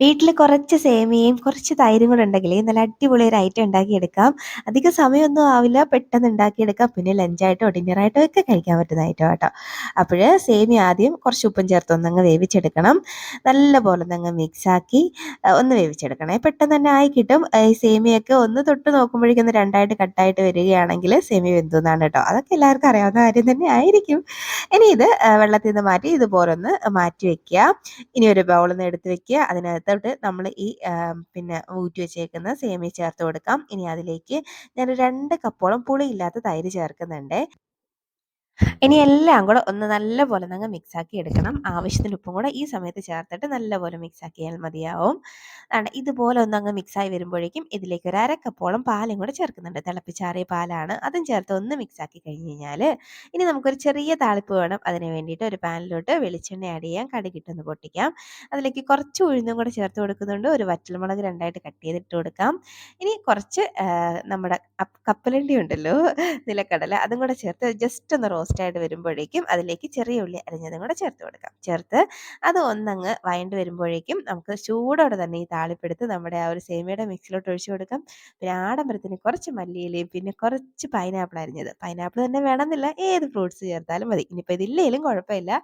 വീട്ടില് കുറച്ച് സേമിയയും, കുറച്ച് തൈരും കൂടെ ഉണ്ടെങ്കിലേ നല്ല അടിപൊളി ഒരു ഐറ്റം ഉണ്ടാക്കിയെടുക്കാം. അധികം സമയമൊന്നും ആവില്ല. പെട്ടെന്ന് ഉണ്ടാക്കിയെടുക്കാം. പിന്നെ ലഞ്ചായിട്ടോ, ഡിന്നറായിട്ടോ ഒക്കെ കഴിക്കാൻ പറ്റുന്ന ഐറ്റമാട്ടോ. അപ്പഴ് സേമിയ ആദ്യം കുറച്ച് ഉപ്പും ചേർത്ത് ഒന്നങ്ങ് വേവിച്ചെടുക്കണം. നല്ലപോലെ ഒന്നങ്ങ് മിക്സാക്കി ഒന്ന് വേവിച്ചെടുക്കണേ. പെട്ടെന്ന് തന്നെ ആയി കിട്ടും. ഈ സേമിയയൊക്കെ ഒന്ന് തൊട്ട് നോക്കുമ്പോഴേക്കും ഒന്ന് രണ്ടായിട്ട് കട്ടായിട്ട് വരികയാണെങ്കിൽ സേമിയ വെന്തു എന്നാണ് കേട്ടോ. അതൊക്കെ എല്ലാവർക്കും അറിയാവുന്ന കാര്യം തന്നെ ആയിരിക്കും. ഇനി ഇത് വെള്ളത്തിൽ നിന്ന് മാറ്റി ഇതുപോലൊന്ന് മാറ്റി വെക്കുക. ഇനി ഒരു ബൗളിൽ എടുത്ത് വെക്കുക. അതിനകത്തോട്ട് നമ്മൾ ഈ പിന്നെ ഊറ്റി വെച്ചേക്കുന്ന സേമിയ ചേർത്ത് കൊടുക്കാം. ഇനി അതിലേക്ക് ഞാൻ 2 കപ്പോളം പുളിയില്ലാത്ത തൈര് ചേർക്കുന്നുണ്ട്. ഇനി എല്ലാം കൂടെ ഒന്ന് നല്ലപോലെ അങ്ങ് മിക്സാക്കി എടുക്കണം. ആവശ്യത്തിന് ഉപ്പും കൂടെ ഈ സമയത്ത് ചേർത്തിട്ട് നല്ലപോലെ മിക്സാക്കിയാൽ മതിയാവും. ഇതുപോലെ ഒന്നങ്ങ് മിക്സായി വരുമ്പോഴേക്കും ഇതിലേക്ക് ഒരു 1/2 കപ്പോളം പാലും കൂടെ ചേർക്കുന്നുണ്ട്. തിളപ്പിച്ചാറിയ പാലാണ്. അതും ചേർത്ത് ഒന്ന് മിക്സാക്കി കഴിഞ്ഞ് കഴിഞ്ഞാൽ ഇനി നമുക്കൊരു ചെറിയ താളിപ്പ് വേണം. അതിന് വേണ്ടിയിട്ട് ഒരു പാനിലോട്ട് വെളിച്ചെണ്ണ ആഡ് ചെയ്യാം. കടുകിട്ടൊന്ന് പൊട്ടിക്കാം. അതിലേക്ക് കുറച്ച് ഉഴുന്നും കൂടെ ചേർത്ത് കൊടുക്കുന്നുണ്ട്. ഒരു വറ്റൽമുളക് 2ആയിട്ട് കട്ട് ചെയ്തിട്ട് കൊടുക്കാം. ഇനി കുറച്ച് നമ്മുടെ കപ്പലണ്ടി ഉണ്ടല്ലോ, നിലക്കടല, അതും കൂടെ ചേർത്ത് ജസ്റ്റ് ഒന്ന് റോസ്റ്റായിട്ട് വരുമ്പോഴേക്കും അതിലേക്ക് ചെറിയ ഉള്ളി അരിഞ്ഞതും കൂടെ ചേർത്ത് കൊടുക്കാം. ചേർത്ത് അത് ഒന്നങ്ങ് വഴണ്ട് വരുമ്പോഴേക്കും നമുക്ക് ചൂടോടെ തന്നെ ഈ താളിപ്പെടുത്ത് നമ്മുടെ ആ ഒരു സേമിയയുടെ മിക്സിലോട്ട് ഒഴിച്ചു കൊടുക്കാം. പിന്നെ ആഡംബരത്തിന് കുറച്ച് മല്ലിയിലയും പിന്നെ കുറച്ച് പൈനാപ്പിൾ അരിഞ്ഞത്, പൈനാപ്പിൾ തന്നെ വേണമെന്നില്ല, ഏത് ഫ്രൂട്ട്സ് ചേർത്താലും മതി. ഇനിയിപ്പോൾ ഇതില്ലേലും കുഴപ്പമില്ല.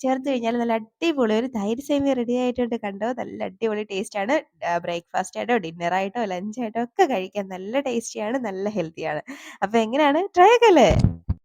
ചേർത്ത് കഴിഞ്ഞാൽ നല്ല അടിപൊളി ഒരു തൈര് സേമിയ റെഡി ആയിട്ടുണ്ട്. കണ്ടോ, നല്ല അടിപൊളി ടേസ്റ്റാണ്. ബ്രേക്ക്ഫാസ്റ്റ് ആയിട്ടോ, ഡിന്നറായിട്ടോ, ലഞ്ചായിട്ടോ ഒക്കെ കഴിക്കാൻ നല്ല ടേസ്റ്റിയാണ്, നല്ല ഹെൽത്തിയാണ്. അപ്പോൾ എങ്ങനെയാണ്, ട്രൈ ഒക്കെ അല്ലേ?